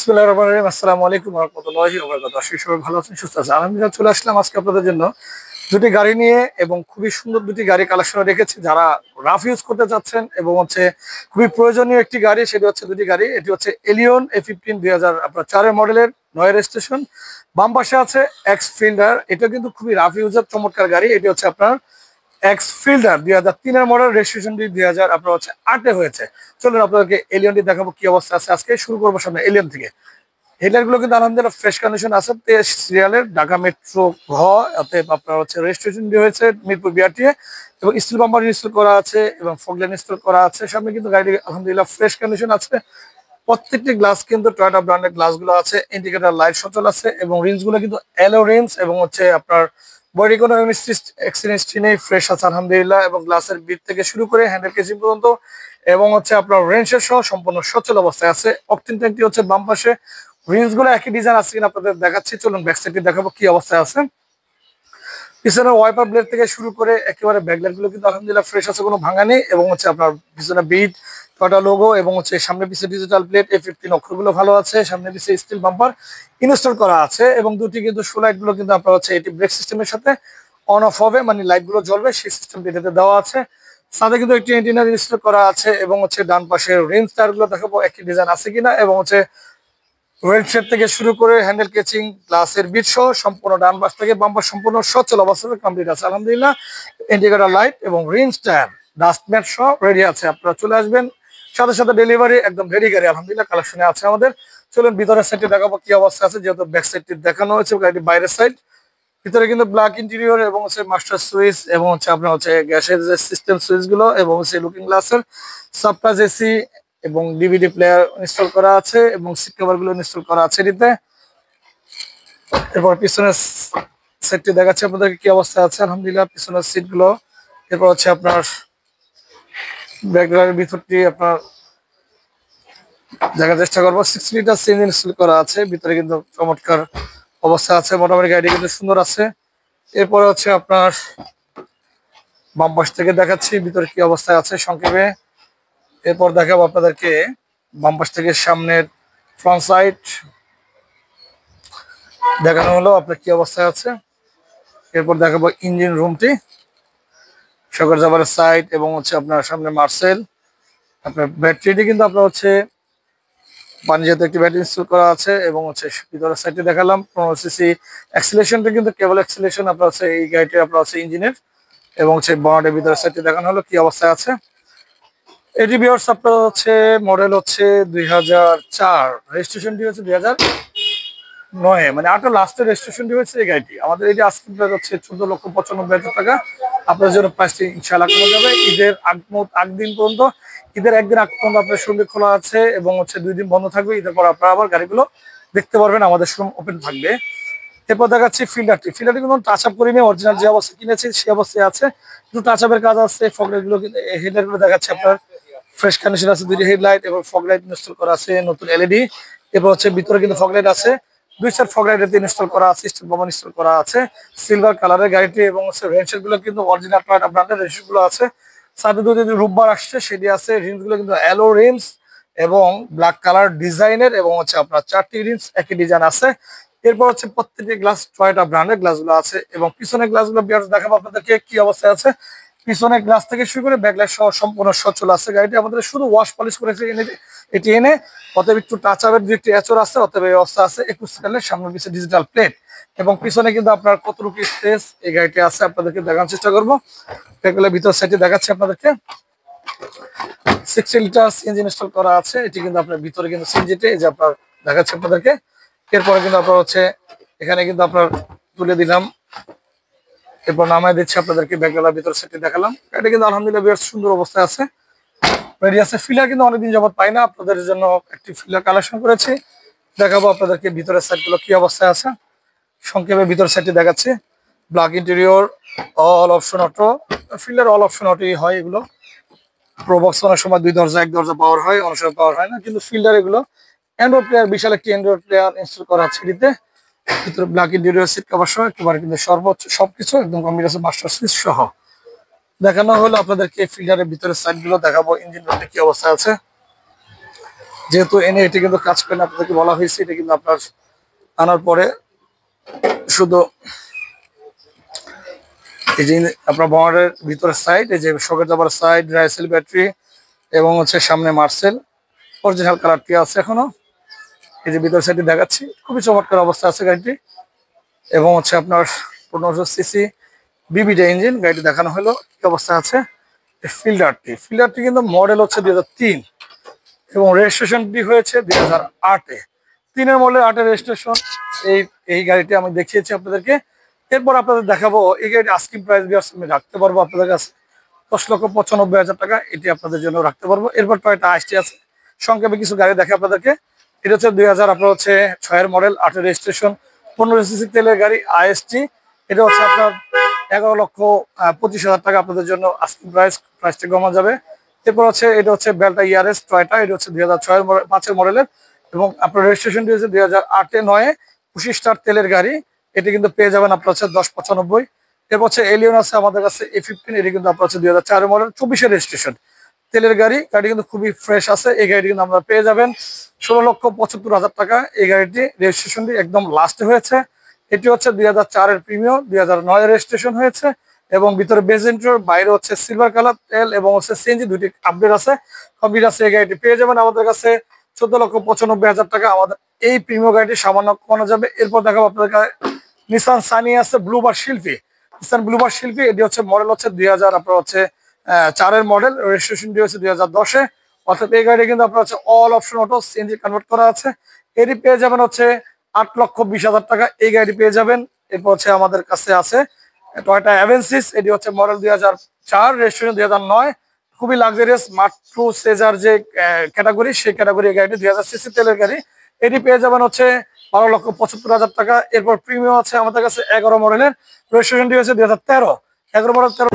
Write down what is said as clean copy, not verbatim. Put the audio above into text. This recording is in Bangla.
বিসমিল্লাহির রহমানির রহিম। আসসালামু আলাইকুম ওয়া রাহমাতুল্লাহি ওয়া বারাকাতুহু। আশা করি সবাই ভালো আছেন, সুস্থ আছেন। আলহামদুলিল্লাহ চলে আসলাম আজকে আপনাদের জন্য দুটি গাড়ি নিয়ে এবং খুবই সুন্দর দুটি গাড়ি কালেকশনে রেখেছি যারা রাফ ইউজ করতে চাচ্ছেন এবং খুবই প্রয়োজনীয় একটি গাড়ি। সেটি হচ্ছে দুটি গাড়ি, এটি হচ্ছে এলিয়ন A15 2004 মডেলের 9 রেজিস্ট্রেশন। বাম পাশে আছে এক্স ফিল্ডার, এটা কিন্তু খুবই রাফ ইউজের চমৎকার গাড়ি। এটি হচ্ছে আপনার এক্স ফিল্ডার 2003 মডেল, রেজিস্ট্রেশনটি 2008 হয়েছে। চলুন আপনাদেরকে এলিয়নটি দেখাবো কি অবস্থা আছে। আজকে শুরু করবো সামনে এলিয়ন থেকে। হেডলাইট গুলো কিন্তু আলহামদুলিল্লাহ ফ্রেশ কন্ডিশন আছে, 23 সিরিয়ালের, ঢাকা মেট্রো ঘ। অতএব আপনার রেজিস্ট্রেশন হয়েছে মিরপুর বিআরটিএ এবং স্টিল বাম্পার ইনস্টল করা আছে এবং ফগলাইট ইনস্টল করা আছে। সামনে কিন্তু গাড়ি আলহামদুলিল্লাহ ফ্রেশ কন্ডিশন আছে। প্রত্যেকটি গ্লাস কিন্তু টয়োটা ব্র্যান্ডের গ্লাস গুলো আছে, ইন্ডিকেটর লাইট সচল আছে এবং রিংস গুলো কিন্তু অ্যালো রিংস এবং আপনার বডি কোনো এক্সিডেন্ট নেই, ফ্রেশ আছে আলহামদুলিল্লাহ। এবং গ্লাসের বিট থেকে শুরু করে হ্যান্ডেল কেসিং পর্যন্ত এবং আপনার রেঞ্জের সহ সম্পূর্ণ সচল অবস্থায় আছে। অকটেন ট্যাঙ্কটি হচ্ছে বাম পাশে। রিংস গুলো একই ডিজাইন আছে কিনা আপনাদের দেখাচ্ছি, চলুন ব্যাক সাইডটি দেখাবো কি অবস্থায় আছে। পিছনে ওয়াইপার ব্লেড থেকে শুরু করে একেবারে ব্যাকলাইট গুলো কিন্তু আলহামদুলিল্লাহ ফ্রেশ আছে, কোনো ভাঙা নেই। এবং আপনার পিছনে বিট টয়োটা লোগো এবং সামনে পিছিয়ে ডিজিটাল প্লেট A15 অক্ষরগুলো ভালো আছে। সামনে পিছিয়ে স্টিল বাম্পার ইনস্টল করা আছে এবং দুটি কিন্তু শো লাইট গুলো কিন্তু আপনার এটি ব্রেক সিস্টেমের সাথে অন অফ হবে, মানে লাইট গুলো জ্বলবে, সেই সিস্টেমটি এটাতে দেওয়া আছে। সাথে কিন্তু একটি এন্টিনা ইনস্টল করা আছে এবং ডান পাশের রিম টায়ার গুলো দেখাবো একই ডিজাইন আছে কিনা। এবং ওয়েল শেড থেকে শুরু করে হ্যান্ডেল কেচিং গ্লাসের বিট সহ সম্পূর্ণ ডান পাশ থেকে বাম পাশ সম্পূর্ণ সচল অবস্থায় কমপ্লিট আছে আলহামদুলিল্লাহ। ইন্ডিকেটর লাইট এবং রিংস টায়ার ডাস্টম্যাট সহ রেডি আছে, আপনারা চলে আসবেন। সাথে সাথে ডেলিভারি একদম রেডি গাড়ি আলহামদুলিল্লাহ কালেকশনে আছে আমাদের। চলুন ভিতরের সাইডটি দেখাবো কি অবস্থা আছে, যেহেতু ব্যাক সাইডটি দেখানো হয়েছে গাড়িটি বাইরের সাইড। ভিতরে কিন্তু ব্ল্যাক ইন্টেরিয়র এবং মাস্টার সুইচ এবং আপনার গ্যাসের যে সিস্টেম সুইচ গুলো এবং লুকিং গ্লাসের সাবটাচ এসি এবং ডিভিডি প্লেয়ার ইনস্টল করা আছে এবং সিট কভার গুলো ইনস্টল করা আছে এটিতে। এরপর পিছনের সেটটি দেখাচ্ছে আপনাদেরকে কি অবস্থায় আছে আলহামদুলিল্লাহ পিছনের সিট গুলো। এরপর আপনার ব্যাকগ্রাউন্ডের ভিতরটি আপনার দেখার চেষ্টা করবো। 60 লিটার সিএনজি ইনস্টল করা আছে, ভিতরে কিন্তু চমৎকার অবস্থা আছে, মোটামুটি গাড়ি কিন্তু সুন্দর আছে। এরপরে আপনার বাম পাশ থেকে দেখাচ্ছি ভিতরে কি অবস্থায় আছে সংক্ষেপে। এরপর দেখাবো আপনাদেরকে বাম পাশ থেকে সামনের ফ্রন্ট সাইড দেখানো হলো আপনার কি অবস্থায় আছে। এরপর দেখাবো ইঞ্জিন রুমটি, শকের জাবারের সাইড এবং আপনার সামনে মার্সেল। আপনার ব্যাটারিটি কিন্তু আপনার পানি জাতীয় একটি ব্যাটারি ইনস্টল করা আছে এবং ভিতরের সাইডে দেখালাম 15 সিসি অ্যাক্সিলারেশনটা কিন্তু কেবল অ্যাক্সিলারেশন আপনার এই গাড়িটি আপনার ইঞ্জিনের। এবং বনেটের ভিতরের সাইডে দেখানো হলো কি অবস্থায় আছে। এটি ভিউয়ার্স আপনার মডেল 2004, রেজিস্ট্রেশনটি হচ্ছে 2009, মানে 8 লাস্টের রেজিস্ট্রেশনটি হয়েছে এই গাড়িটি। আমাদের এটি আজকে প্রাইস হচ্ছে 14,95,000 টাকা। আপনার জন্য প্রাইসটি ইনশাআল্লাহ কমে যাবে ঈদের আগদিন পর্যন্ত। ঈদের একদিন আগ পর্যন্ত আপনার শোরুম খোলা আছে এবং 2 দিন বন্ধ থাকবে। ঈদের পর আপনারা আবার গাড়িগুলো দেখতে পারবেন, আমাদের শোরুম ওপেন থাকবে। এরপর দেখাচ্ছি ফিল্ডারটি কোনো টাচ আপ করিনি, অরিজিনাল যে অবস্থায় কিনেছি সেই অবস্থায় আছে, একটু টাচ আপের কাজ আছে। ফগলাইট গুলো হেডলাইট গুলো দেখাচ্ছে আপনার ফ্রেশ কন্ডিশন আছে, দুইটি হেডলাইট এবং ফগলাইট ইনস্টল করা আছে নতুন এলইডি। এরপর ভিতরে কিন্তু ফগলাইট আছে, 2 সেট ফগলাইট ইনস্টল করা আছে, স্টিল বাম্পার ইনস্টল করা আছে, সিলভার কালারের গাড়িটি। এবং রেঞ্চের গুলো কিন্তু অরিজিনাল টয়োটা ব্র্যান্ডের রেঞ্চ গুলো আছে। সাথে দুটো রুববার আসছে সেটি আছে। রিমস গুলো কিন্তু অ্যালো রিমস এবং ব্ল্যাক কালার ডিজাইনের এবং আপনার 4টি রিমস একই ডিজাইন আছে। এরপর প্রত্যেকটি গ্লাস টয়োটা ব্র্যান্ডের গ্লাস গুলো আছে এবং পিছনের গ্লাস গুলো দেখাবো আপনাদেরকে কি অবস্থায় আছে। পিছনের গ্লাস থেকে শুরু করে ব্যাকলাইট সহ সম্পূর্ণ সচল আছে গাড়িটি। আমাদের শুধু ওয়াশ পলিশ করেছে এটি এনে, অতএব একটু টাচ আপের যে একটি এচর আছে, অতএব এই অবস্থা আছে। 21 সালের সামনে পিছিয়ে ডিজিটাল প্লেট এবং পিছনে কিন্তু আপনার কতটুকু স্পেস এই গাড়িটি আছে আপনাদেরকে দেখানোর চেষ্টা করবো। ভিতর সাইডে দেখাচ্ছি আপনাদেরকে 60 লিটার সিএনজি ইনস্টল করা আছে। এটি কিন্তু আপনার ভিতরে কিন্তু সিএনজিতে এই যে আপনার দেখাচ্ছে আপনাদেরকে। এরপরে কিন্তু আপনার এখানে কিন্তু আপনার তুলে দিলাম, এরপর নামায় দিচ্ছি আপনাদেরকে। ব্যাকলাইটের ভিতর সেটি দেখালাম। এটা কিন্তু আলহামদুলিল্লাহ বেশ সুন্দর অবস্থায় আছে, রেডি আছে। ফিলার কিন্তু অনেকদিন যাবত পাই না, আপনাদের জন্য একটি ফিলার কালেকশন করেছি, দেখাবো আপনাদেরকে ভিতরের সাইড গুলো কি অবস্থায় আছে। সংক্ষেপে ভিতরের সাইডটি দেখাচ্ছি। Black interior, all option auto. Filler all option অটোই হয় এগুলো। প্রোবক্স অনেক সময় 2 দরজা 1 দরজা পাওয়ার হয়, অনেক সময় পাওয়ার হয় না, কিন্তু ফিল্ডার এগুলো। অ্যান্ড্রয়েড প্লেয়ার, বিশাল একটি অ্যান্ড্রয়েড প্লেয়ার ইনস্টল করা আছে এটিতে। ভিতরে ব্ল্যাক ইন্টেরিয়র, সিট কভার সহ একেবারে কিন্তু সর্বোচ্চ সবকিছু একদম কম্বিনেশন মাস্টার সুইচ সহ দেখানো হলো আপনাদেরকে। ফিল্ডারের ভিতরে সাইড গুলো দেখাবো, ইঞ্জিন রুমে কি অবস্থা আছে। যেহেতু এনে এটি কিন্তু কাজ করেন, আপনাদেরকে বলা হয়েছে এটা কিন্তু আপনার আনার পরে শুধু এই যে আপনার বনেটের ভিতরের সাইড, এই যে শকের যাবার সাইড, রাইসেল ব্যাটারি এবং হচ্ছে সামনে মার্সেল অরিজিনাল কালারটি আছে এখনো। এই যে ভিতরের সাইডটি দেখাচ্ছি, খুবই চমৎকার অবস্থা আছে গাড়িটি। এবং হচ্ছে আপনার 1500 সিসি বিবিডি ইঞ্জিন গাড়িটি দেখানো হলো কি অবস্থা আছে। ফিল্ডারটি কিন্তু মডেল হচ্ছে 2003 এবং রেজিস্ট্রেশনটি হয়েছে 2008-এ। 3-এর মডেল, 8-এর রেজিস্ট্রেশন। এই এই গাড়িটি আমি দেখিয়েছি আপনাদেরকে। এরপর আপনাদের দেখাবো এই গাড়ির আস্কিং প্রাইস আমি রাখতে পারবো আপনাদের কাছে 10,95,000 টাকা, এটি আপনাদের জন্য রাখতে পারবো। এরপর টয়োটা আইসটি আছে, সংক্ষেপে কিছু গাড়ি দেখে আপনাদেরকে। এটা হচ্ছে 2000 আপনার হচ্ছে 6-এর মডেল, 8-এর রেজিস্ট্রেশন, 1500 সিসি তেলের গাড়ি আইএসটি। এটা হচ্ছে আপনার 11,25,000 টাকা আপনাদের জন্য আস্কিং প্রাইসটি কমা যাবে। এরপর হচ্ছে এটা হচ্ছে বেলটা ইয়ারেস টয়োটা, এটা হচ্ছে 2006-5-এর মডেলের এবং আপনার রেজিস্ট্রেশনটি হচ্ছে 2008-এ 9-এ 25 স্টার তেলের গাড়ি। এটি কিন্তু পেয়ে যাবেন আপনার হচ্ছে 10,95। এরপর হচ্ছে এলিয়ন আছে আমাদের কাছে A15, এটি কিন্তু আপনার হচ্ছে 2004-এর মডেল, 24-এর রেজিস্ট্রেশন তেলের গাড়ি। গাড়ি কিন্তু খুবই ফ্রেশ আছে। এই গাড়িটি কিন্তু আমরা পেয়ে যাবেন 16,75,000 টাকা। এই গাড়িটি রেজিস্ট্রেশনটি একদম লাস্টে হয়েছে। এটি হচ্ছে 2004-এর প্রিমিয়াম, 2009-এর রেজিস্ট্রেশন হয়েছে এবং ভিতরে বেজেন্টর, বাইরে হচ্ছে সিলভার কালার তেল এবং হচ্ছে সিএনজি দুইটি আপডেট আছে, কমপ্লিট আছে। এই গাড়িটি পেয়ে যাবেন আমাদের কাছে 14,95,000 টাকা। আমাদের এই প্রিমিয়াম গাড়িটি সামান্য কমানো যাবে। এরপর দেখাবো আপনাদের নিসান সানি আছে ব্লুবার শিল্পী, নিসান ব্লুবার শিল্পী। এটি হচ্ছে মডেল হচ্ছে 2000 আপনার হচ্ছে 4-এর মডেল, রেজিস্ট্রেশনটি হচ্ছে 2010-এ। অর্থাৎ এই গাড়ি কিন্তু আপনার হচ্ছে all option auto CNG convert করা আছে। এটি পেয়ে যাবেন হচ্ছে 8,20,000 টাকা। এই গাড়ি পেয়ে যাবেন। এরপর হচ্ছে আমাদের কাছে আছে টয়োটা অ্যাভেন্সিস, এটি হচ্ছে মডেল 2004, রেজিস্ট্রেশন 2009। খুবই লাক্সারিয়াস মাত্র সেজার যে ক্যাটাগরি, সেই ক্যাটাগরি গাড়িটি 2000 সিসি তেলের গাড়ি। এটি পেয়ে যাবেন হচ্ছে 12,75,000 টাকা। এরপর প্রিমিয়াম আছে আমাদের কাছে 11 মডেলের, রেজিস্ট্রেশনটি হচ্ছে 2013, 11 মডেল 13।